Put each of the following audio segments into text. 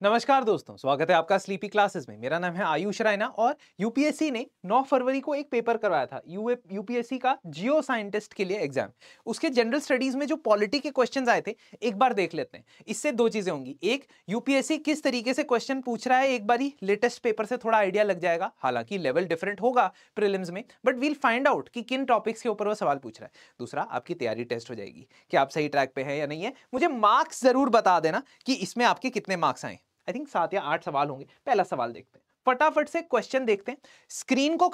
नमस्कार दोस्तों, स्वागत है आपका स्लीपी क्लासेस में। मेरा नाम है आयुष रैना और यूपीएससी ने 9 फरवरी को एक पेपर करवाया था यूपीएससी का जियो साइंटिस्ट के लिए एग्जाम। उसके जनरल स्टडीज में जो पॉलिटी के क्वेश्चंस आए थे, एक बार देख लेते हैं। इससे दो चीजें होंगी, एक यूपीएससी किस तरीके से क्वेश्चन पूछ रहा है, एक बारी लेटेस्ट पेपर से थोड़ा आइडिया लग जाएगा। हालांकि लेवल डिफरेंट होगा प्रीलिम्स में, बट वील फाइंड आउट कि किन टॉपिक्स के ऊपर वो सवाल पूछ रहा है। दूसरा, आपकी तैयारी टेस्ट हो जाएगी कि आप सही ट्रैक पे हैं या नहीं है। मुझे मार्क्स जरूर बता देना कि इसमें आपके कितने मार्क्स आए। आई थिंक 7 या 8 सवाल होंगे। पहला सवाल देखते हैं, फटाफट से क्वेश्चन देखते हैं। स्क्रीन को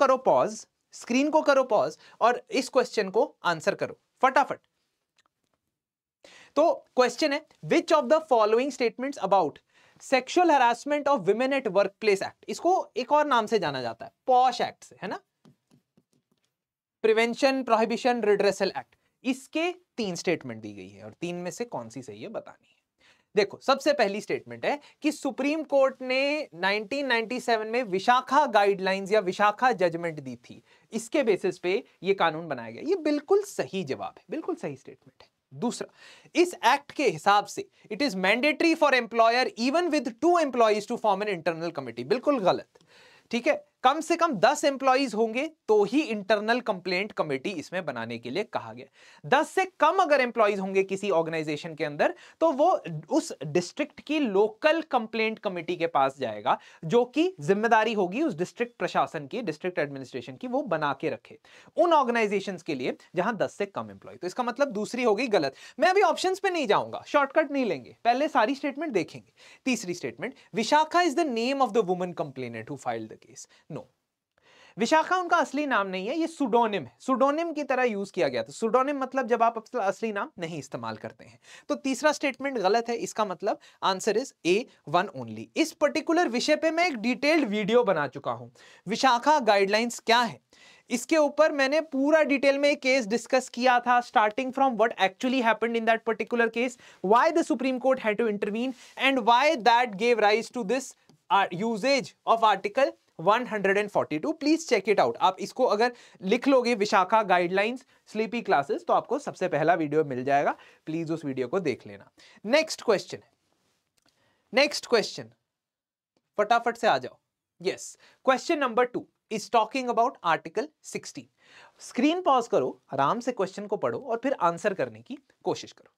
करो पॉज और इस क्वेश्चन को आंसर करो फटाफट। तो क्वेश्चन है, विच of the following statements about sexual harassment of women at work place act, इसको एक और नाम से जाना जाता है पॉश एक्ट से, है ना, प्रिवेंशन प्रोहिबिशन रिड्रेसल एक्ट। इसके 3 स्टेटमेंट दी गई है और 3 में से कौन सी सही है बतानी है। देखो, सबसे पहली स्टेटमेंट है कि सुप्रीम कोर्ट ने 1997 में विशाखा गाइडलाइंस या विशाखा जजमेंट दी थी, इसके बेसिस पे ये कानून बनाया गया। ये बिल्कुल सही जवाब है, बिल्कुल सही स्टेटमेंट है। दूसरा, इस एक्ट के हिसाब से it is mandatory for employer even with 2 employees to form an internal committee. बिल्कुल गलत, ठीक है। कम से कम 10 एम्प्लॉइज होंगे तो ही इंटरनल कंप्लेंट कमेटी इसमें बनाने के लिए कहा गया। 10 से कम अगर एम्प्लॉइज होंगे किसी ऑर्गेनाइजेशन के अंदर तो वो उस डिस्ट्रिक्ट की लोकल कंप्लेंट कमेटी के पास जाएगा, जो कि जिम्मेदारी होगी उस डिस्ट्रिक्ट प्रशासन की, डिस्ट्रिक्ट एडमिनिस्ट्रेशन की, वो बना के रखे उन ऑर्गेनाइजेशंस के लिए जहां 10 से कम एम्प्लॉय। तो इसका मतलब दूसरी होगी गलत। मैं अभी ऑप्शंस पे नहीं जाऊंगा, शॉर्टकट नहीं लेंगे, पहले सारी स्टेटमेंट देखेंगे। तीसरी statement, Vishakha is the name of the woman complainant who filed the case. No, Vishakha उनका असली नाम नहीं है, ये सुडोनिम है, सुडोनिम की तरह यूज किया गया था। सुडोनिम मतलब जब आप अपना असली नाम नहीं इस्तेमाल करते हैं। तो तीसरा स्टेटमेंट गलत है, इसका मतलब answer is a, one only. इस पर्टिकुलर विषय पे मैं एक डिटेल्ड वीडियो बना चुका हूं, विशाखा गाइडलाइंस क्या है, इसके ऊपर मैंने पूरा डिटेल में केस डिस्कस किया था, starting from what actually happened in that particular case, why the supreme court had to intervene and why that gave rise to this usage of article 142। Please check it out. आप इसको अगर लिख लोगे Vishakha guidelines sleepy classes तो आपको सबसे पहला video मिल जाएगा, प्लीज उस वीडियो को देख लेना। नेक्स्ट क्वेश्चन फटाफट से आ जाओ। Yes, question number 2 is talking about article 16। Screen pause करो, आराम से क्वेश्चन को पढ़ो और फिर आंसर करने की कोशिश करो।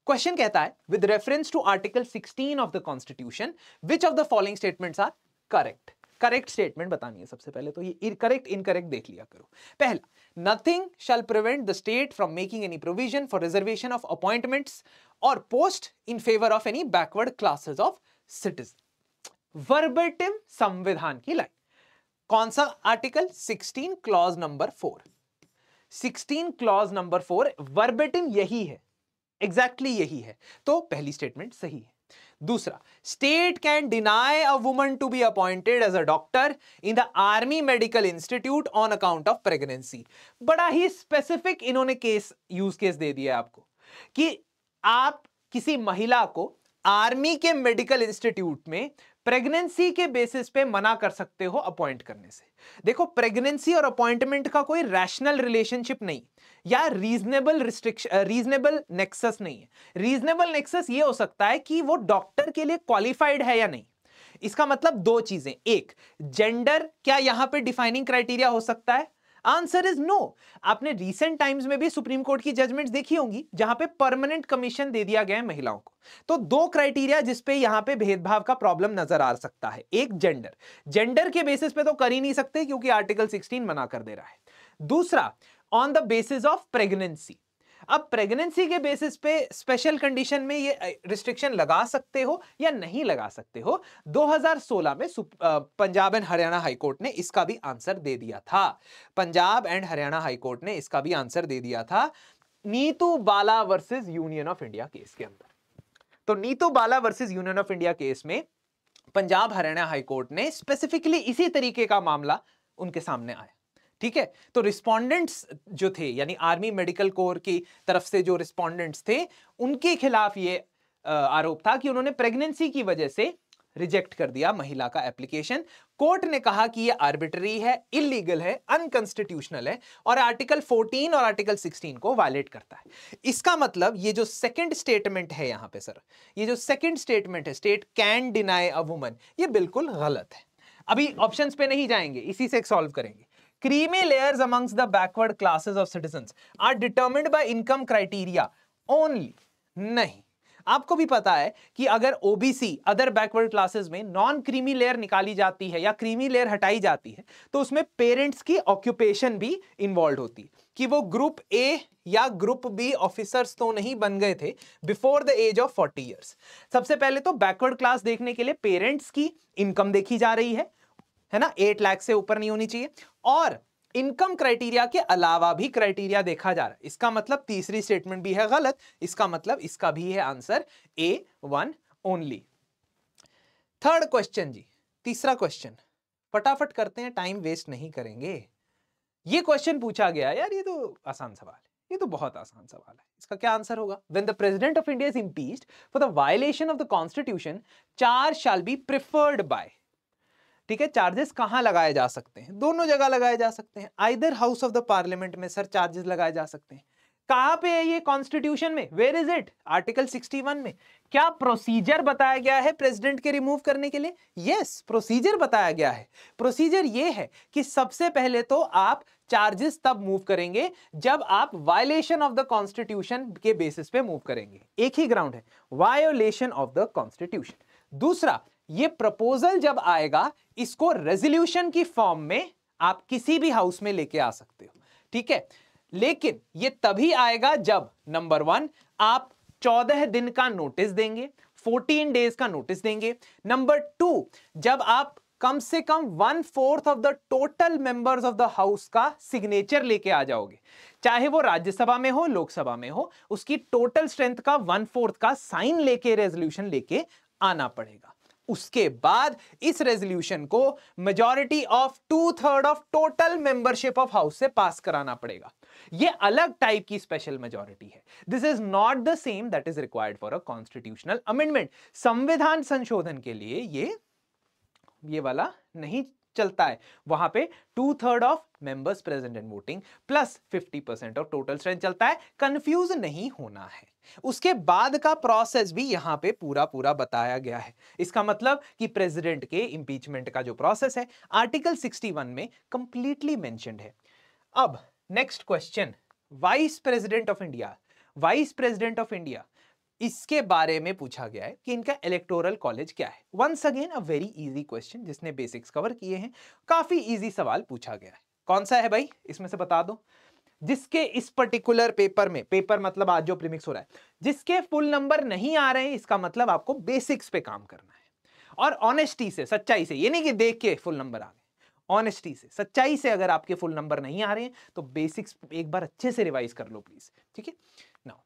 क्वेश्चन कहता है, with reference to article 16 of the constitution which of the following statements are correct. Correct statement बतानी है सबसे पहले, तो ये करेक्ट इनकरेक्ट देख लिया करो। पहला, nothing shall prevent the state from making any provision for reservation of appointments और post in favour of any backward classes of citizen. Verbatim संविधान की लाइन, कौन सा article? 16 clause number 4। 16 clause number 4 verbatim यही है, एग्जैक्टली यही है, तो पहली स्टेटमेंट सही है। दूसरा, state can deny a woman to be appointed as a doctor in the army medical institute on account of pregnancy. बड़ा ही स्पेसिफिक इन्होंने यूज केस दे दिया आपको कि आप किसी महिला को आर्मी के मेडिकल इंस्टीट्यूट में प्रेगनेंसी के बेसिस पे मना कर सकते हो अपॉइंट करने से। देखो, प्रेगनेंसी और अपॉइंटमेंट का कोई रैशनल रिलेशनशिप नहीं या रीजनेबल नेक्सस नहीं है। रीजनेबल नेक्सस ये हो सकता है कि वो डॉक्टर के लिए क्वालिफाइड है या नहीं। इसका मतलब दो चीजें, एक, जेंडर क्या यहां पे डिफाइनिंग क्राइटेरिया हो सकता है? Answer is no. आपने रीसेंट टाइम्स में भी सुप्रीम कोर्ट की जजमेंट्स देखी होंगी जहां पे परमानेंट कमीशन दे दिया गया है महिलाओं को। तो दो क्राइटेरिया जिस पे यहां पे भेदभाव का प्रॉब्लम नजर आ सकता है, एक जेंडर के बेसिस पे तो कर ही नहीं सकते क्योंकि आर्टिकल 16 मना कर दे रहा है। दूसरा, on the basis of pregnancy. अब प्रेगनेंसी के बेसिस पे स्पेशल कंडीशन में ये रिस्ट्रिक्शन लगा सकते हो या नहीं लगा सकते हो। 2016 में पंजाब एंड हरियाणा हाईकोर्ट ने इसका भी आंसर दे दिया था। पंजाब एंड हरियाणा हाईकोर्ट ने इसका भी आंसर दे दिया था Neetu Bala versus Union of India case के अंदर। तो Neetu Bala versus Union of India case में पंजाब हरियाणा हाईकोर्ट ने स्पेसिफिकली इसी तरीके का मामला उनके सामने आया। ठीक है, तो रिस्पोंडेंट्स जो थे यानी आर्मी मेडिकल कोर की तरफ से जो रिस्पोंडेंट्स थे उनके खिलाफ ये आरोप था कि उन्होंने प्रेगनेंसी की वजह से रिजेक्ट कर दिया महिला का एप्लीकेशन। कोर्ट ने कहा कि यह आर्बिट्ररी है, इलीगल है, अनकॉन्स्टिट्यूशनल है और आर्टिकल 14 और आर्टिकल 16 को वायलेट करता है। इसका मतलब ये जो सेकंड स्टेटमेंट है यहां पे सर, ये जो सेकंड स्टेटमेंट है, state can deny a woman, ये बिल्कुल गलत है। अभी ऑप्शंस पे नहीं जाएंगे, इसी से सॉल्व करेंगे। Creamy layers amongst the backward classes of citizens are determined by income criteria only, नहीं। आपको भी पता है कि अगर ओबीसी अदर बैकवर्ड क्लासेस में नॉन क्रीमी लेयर निकाली जाती है या क्रीमी लेयर हटाई जाती है तो उसमें पेरेंट्स की ऑक्यूपेशन भी इन्वॉल्व होती है, कि वो ग्रुप ए या ग्रुप बी ऑफिसर्स तो नहीं बन गए थे before the age of 40 years. सबसे पहले तो बैकवर्ड क्लास देखने के लिए पेरेंट्स की इनकम देखी जा रही है ना, 8 लाख से ऊपर नहीं होनी चाहिए, और इनकम क्राइटेरिया के अलावा भी क्राइटेरिया देखा जा रहा है। इसका मतलब तीसरी स्टेटमेंट भी है गलत, इसका मतलब इसका भी है answer A1 only. Third question जी, तीसरा क्वेश्चन फटाफट करते हैं, टाइम वेस्ट नहीं करेंगे। ये क्वेश्चन पूछा गया यार, ये तो आसान सवाल है, ये तो बहुत आसान सवाल है। इसका क्या आंसर होगा? When the president of India is impeached for the violation of the constitution, charge shall be preferred by, ठीक है, चार्जेस कहां लगाए जा सकते हैं? दोनों जगह लगाए जा सकते हैं। Either house of the parliament में सर चार्जेस लगाए जा सकते हैं। कहां पे है ये कॉन्स्टिट्यूशन में? Where is it? आर्टिकल 61 में। क्या प्रोसीजर बताया गया है प्रेसिडेंट के रिमूव करने के लिए? यस, प्रोसीजर बताया गया है। प्रोसीजर ये है कि सबसे पहले तो आप चार्जेस तब मूव करेंगे जब आप वायलेशन ऑफ द कॉन्स्टिट्यूशन के बेसिस पे मूव करेंगे। एक ही ग्राउंड है, वायोलेशन ऑफ द कॉन्स्टिट्यूशन। दूसरा, ये प्रपोजल जब आएगा इसको रेजोल्यूशन की फॉर्म में आप किसी भी हाउस में लेके आ सकते हो, ठीक है, लेकिन ये तभी आएगा जब नंबर 1 आप 14 दिन का नोटिस देंगे, 14 डेज का नोटिस देंगे। नंबर 2, जब आप कम से कम 1/4 of the total members of the house का सिग्नेचर लेके आ जाओगे, चाहे वो राज्यसभा में हो लोकसभा में हो, उसकी टोटल स्ट्रेंथ का 1/4 का साइन लेके रेजोल्यूशन लेके आना पड़ेगा। उसके बाद इस रेजोल्यूशन को majority of 2/3 of total membership of house से पास कराना पड़ेगा। ये अलग टाइप की स्पेशल मेजॉरिटी है। This is not the same that is required for a constitutional amendment. संविधान संशोधन के लिए ये वाला नहीं चलता है। वहां पे 2/3 of members present and voting plus 50% of total strength चलता है। कंफ्यूज नहीं होना है। उसके बाद का प्रोसेस भी यहां पे पूरा बताया गया है। इसका मतलब कि प्रेसिडेंट के इंपीचमेंट का जो प्रोसेस है आर्टिकल 61 में कंप्लीटली मेंशन्ड है। अब next question, vice president of India. Vice president of India, इसके बारे में पूछा गया है कि इनका इलेक्टोरल कॉलेज क्या है। Once again a very easy question, जिसने बेसिक्स कवर किए हैं, काफी इजी सवाल पूछा गया है। कौन सा है भाई, इसमें से बता दो। जिसके इस पर्टिकुलर पेपर में, पेपर मतलब आज जो प्रीमिक्स हो रहा है, जिसके फुल नंबर नहीं आ रहे हैं, इसका मतलब आपको बेसिक्स पे काम करना है और ऑनेस्टी से, सच्चाई से, ये नहीं कि देख के फुल नंबर आ गए, ऑनेस्टी से, सच्चाई से अगर आपके फुल नंबर नहीं आ रहे हैं तो बेसिक्स एक बार अच्छे से रिवाइज कर लो प्लीज, ठीक है। नाउ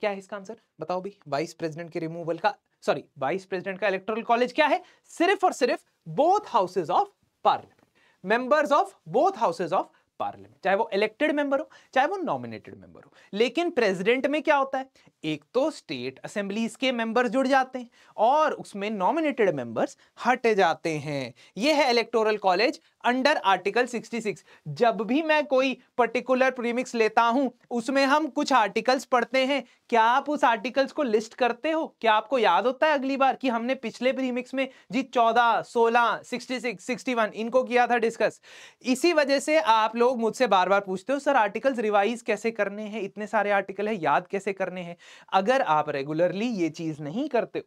क्या है इसका आंसर बताओ भी। वाइस प्रेसिडेंट के रिमूवल का, सॉरी, वाइस प्रेसिडेंट का इलेक्टोरल कॉलेज क्या है? सिर्फ और सिर्फ both houses of parliament, members of both houses of parliament, चाहे वो इलेक्टेड मेंबर हो चाहे वो नॉमिनेटेड मेंबर हो। लेकिन प्रेसिडेंट में क्या होता है, एक तो स्टेट असेंबलीज के मेंबर्स जुड़ जाते हैं और उसमें नॉमिनेटेड मेंबर्स हट जाते हैं। यह है इलेक्टोरल कॉलेज अंडर आर्टिकल 66। जब भी मैं कोई पर्टिकुलर प्रीमिक्स लेता हूं उसमें हम कुछ आर्टिकल्स पढ़ते हैं। क्या आप उस आर्टिकल्स को लिस्ट करते हो? क्या आपको याद होता है अगली बार कि हमने पिछले प्रीमिक्स में जी 14, 16, 66, 61 इनको किया था डिस्कस? इसी वजह से आप लोग मुझसे बार बार पूछते हो सर आर्टिकल्स रिवाइज कैसे करने हैं, इतने सारे आर्टिकल है, याद कैसे करने हैं। अगर आप रेगुलरली ये चीज नहीं करते हो,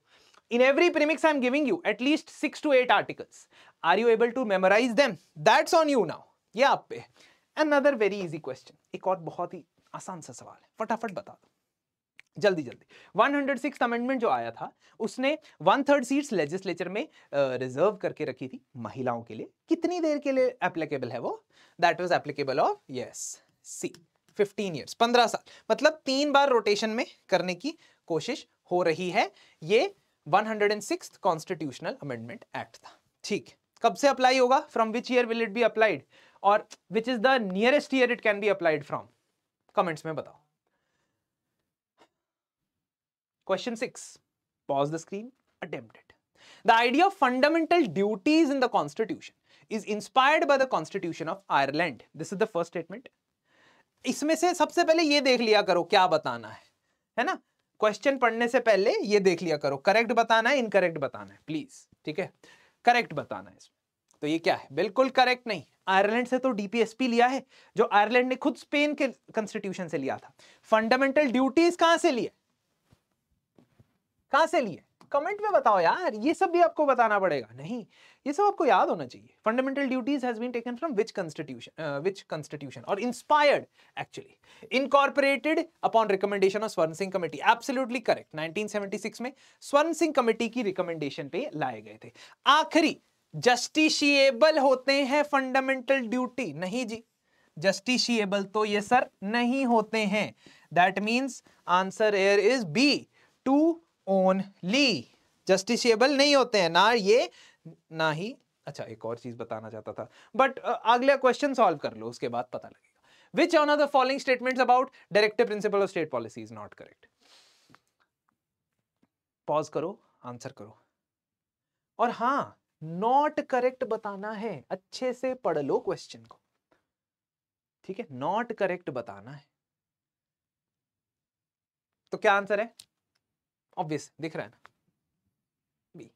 in every premix I am giving you at least 6 to 8 articles, are you able to memorize them? That's on you now. ये आप पे। Another very easy question, एक और बहुत ही आसान सा सवाल है, फटाफट बता दो जल्दी जल्दी। 106th अमेंडमेंट जो आया था उसने 1/3 सीट्स लेजिस्लेचर में रिजर्व करके रखी थी महिलाओं के लिए। कितनी देर के लिए एप्लीकेबल है वो? That was applicable of, yes, see 15 years, 15 साल, मतलब 3 बार रोटेशन में करने की कोशिश हो रही है। ये 106th कॉन्स्टिट्यूशनल अमेंडमेंट एक्ट था, ठीक। कब से अप्लाई होगा? From which year will it be applied और which is the nearest year it can be applied from? Comments में बताओ। Question 6, pause the screen, attempt it. The idea of fundamental duties in the constitution is inspired by the constitution of Ireland. This is the first statement. इसमें से सबसे पहले ये देख लिया करो क्या बताना है ना। क्वेश्चन पढ़ने से पहले ये देख लिया करो, करेक्ट बताना है इनकरेक्ट बताना है प्लीज, ठीक है। करेक्ट बताना है इसमें। तो ये क्या है, बिल्कुल करेक्ट नहीं। आयरलैंड से तो डीपीएसपी लिया है, जो आयरलैंड ने खुद स्पेन के कॉन्स्टिट्यूशन से लिया था। फंडामेंटल ड्यूटीज कहां से लिए, कहां से लिए, कमेंट में बताओ यार, ये सब भी आपको बताना पड़ेगा। नहीं, ये सब आपको याद होना चाहिए। Fundamental duties has been taken from which constitution और inspired actually incorporated upon recommendation of Swaran Singh committee. Absolutely correct. 1976 में स्वर्ण सिंह कमेटी की रिकमेंडेशन पे लाए गए थे। आखिरी, जस्टिशिएबल होते हैं फंडामेंटल ड्यूटी? नहीं जी, जस्टिशिएबल तो ये सर नहीं होते हैं। That means answer here is B, two only. Justiciable नहीं होते हैं ना ये, ना ही। अच्छा, एक और चीज बताना चाहता था, बट अगला क्वेश्चन सॉल्व कर लो, उसके बाद पता लगेगा। Which one of the following statements about directive principle of state policy is not correct? Pause करो, आंसर करो। और हां, नॉट करेक्ट बताना है, अच्छे से पढ़ लो क्वेश्चन को, ठीक है। नॉट करेक्ट बताना है। तो क्या आंसर है? ऑब्वियस दिख रहा है ना, B.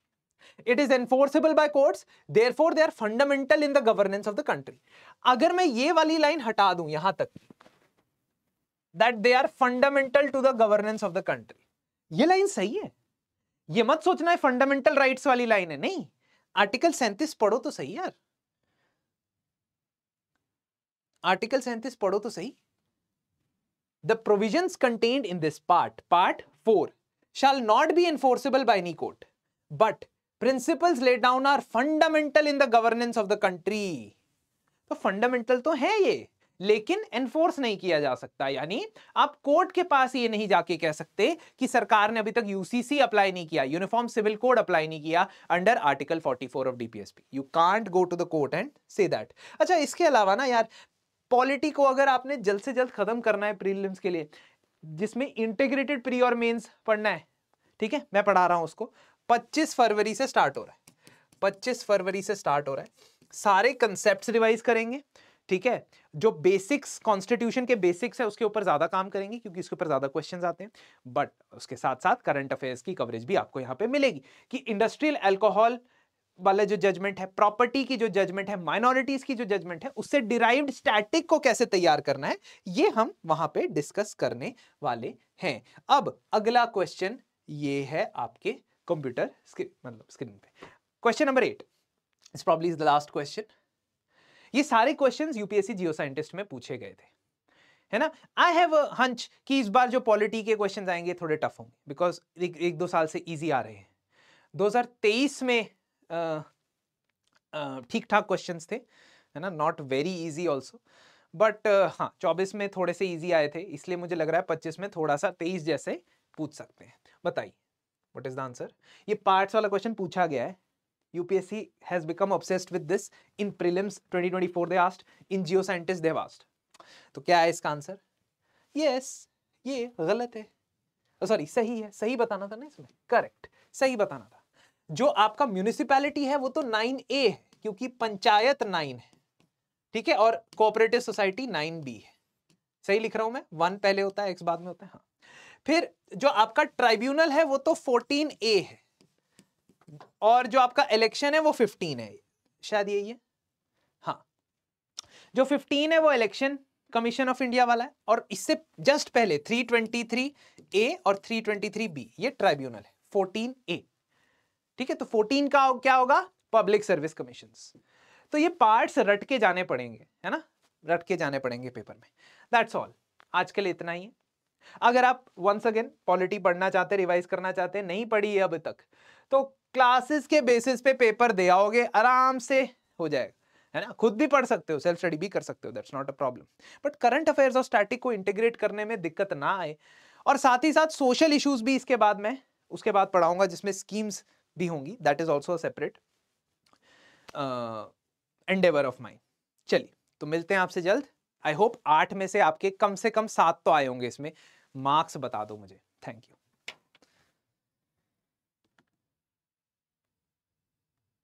It is enforceable by courts, therefore they are fundamental in the governance of the country. अगर मैं ये वाली लाइन हटा दूं यहां तक, that they are fundamental to the governance of the country, ये लाइन सही है। ये मत सोचना है फंडामेंटल राइट्स वाली लाइन है, नहीं। आर्टिकल 37 पढ़ो तो सही यार, आर्टिकल 37 पढ़ो तो सही। The provisions contained in this part 4 shall not be enforceable by any court, but principles laid down are fundamental in the governance of the country. तो फंडामेंटल तो है ये, लेकिन एनफोर्स नहीं किया जा सकता। यानी आप कोर्ट के पास ये नहीं जाके कह सकते कि सरकार ने अभी तक यूसीसी अप्लाई नहीं किया, यूनिफॉर्म सिविल कोड अप्लाई नहीं किया under article 44 of DPSP. You can't go to the court and say that. अच्छा, इसके अलावा ना यार, पॉलिटी को अगर आपने जल्द से जल्द खत्म करना है प्रीलिम्स के लिए, जिसमें इंटीग्रेटेड प्री और मेंस पढ़ना है, ठीक है, मैं पढ़ा रहा हूं उसको। 25 फरवरी से स्टार्ट हो रहा है, 25 फरवरी से स्टार्ट हो रहा है। सारे कंसेप्ट्स रिवाइज करेंगे, ठीक है। जो बेसिक्स, कॉन्स्टिट्यूशन के बेसिक्स है उसके ऊपर ज्यादा काम करेंगे, क्योंकि इसके ऊपर ज्यादा क्वेश्चंस आते हैं। बट उसके साथ साथ करंट अफेयर्स की कवरेज भी आपको यहां पे मिलेगी, कि इंडस्ट्रियल अल्कोहल वाला जो जजमेंट है, प्रॉपर्टी की जो जजमेंट है, माइनॉरिटीज की जो जजमेंट है, उससे डिराइव्ड स्टैटिक को कैसे तैयार करना है, ये हम वहां पे डिस्कस करने वाले हैं। अब अगला क्वेश्चन ये है आपके कंप्यूटर स्क्रीन पे। Question number 8 is probably the last question. ये सारे क्वेश्चंस यूपीएससी जियो साइंटिस्ट में पूछे गए थे, है ना। आई हैव अ हंच कि इस बार जो पॉलिटी के क्वेश्चंस आएंगे थोड़े टफ होंगे, बिकॉज एक दो साल से इजी आ रहे हैं। 2023 में ठीक ठाक क्वेश्चंस थे, है ना, not very easy also. But हाँ, 24 में थोड़े से इजी आए थे, इसलिए मुझे लग रहा है 25 में थोड़ा सा 23 जैसे पूछ सकते हैं। बताइए व्हाट इज द आंसर। ये पार्ट्स वाला क्वेश्चन पूछा गया है। UPSC has become obsessed with this in prelims 2024 they asked, in Jio scientist they asked. तो क्या है इसका आंसर? यस, ये गलत है, सॉरी सही है, सही बताना था ना इसमें, करेक्ट, सही बताना था। जो आपका म्यूनिसिपैलिटी है वो तो 9A है, क्योंकि पंचायत 9 है, ठीक है, और कोऑपरेटिव सोसाइटी 9B है। सही लिख रहा हूं मैं, 1 पहले होता है, X बाद में होता है। हाँ, फिर जो आपका ट्राइब्यूनल है वो तो 14A है, और जो आपका इलेक्शन है वो 15 है, शायद यही है। हाँ, जो 15 है वो इलेक्शन कमीशन ऑफ इंडिया वाला है, और इससे जस्ट पहले 323A और 323B ये ट्राइब्यूनल है, 14A, ठीक है। तो 14 का क्या होगा? Public service commissions. तो ये पार्ट्स रट के जाने पड़ेंगे, है ना, रट के जाने पड़ेंगे पेपर में। दैट्स ऑल, आज के लिए इतना ही है। अगर आप वंस अगेन पॉलिटी पढ़ना चाहते, रिवाइज करना चाहते, नहीं पढ़ी है अब तक, तो क्लासेस के बेसिस पे पेपर दे आओगे, आराम से हो जाएगा, है ना। खुद भी पढ़ सकते हो, सेल्फ स्टडी भी कर सकते हो, that's not a problem. But current affairs और स्टैटिक को इंटीग्रेट करने में दिक्कत ना आए, और साथ ही साथ सोशल इश्यूज भी इसके बाद में, उसके बाद पढ़ाऊंगा, जिसमें स्कीम्स भी होंगी, that is also separate Endeavour of mind. चलिए, तो मिलते हैं आपसे जल्द। आई होप 8 में से आपके कम 7 तो आए होंगे, इसमें मार्क्स बता दो मुझे। Thank you.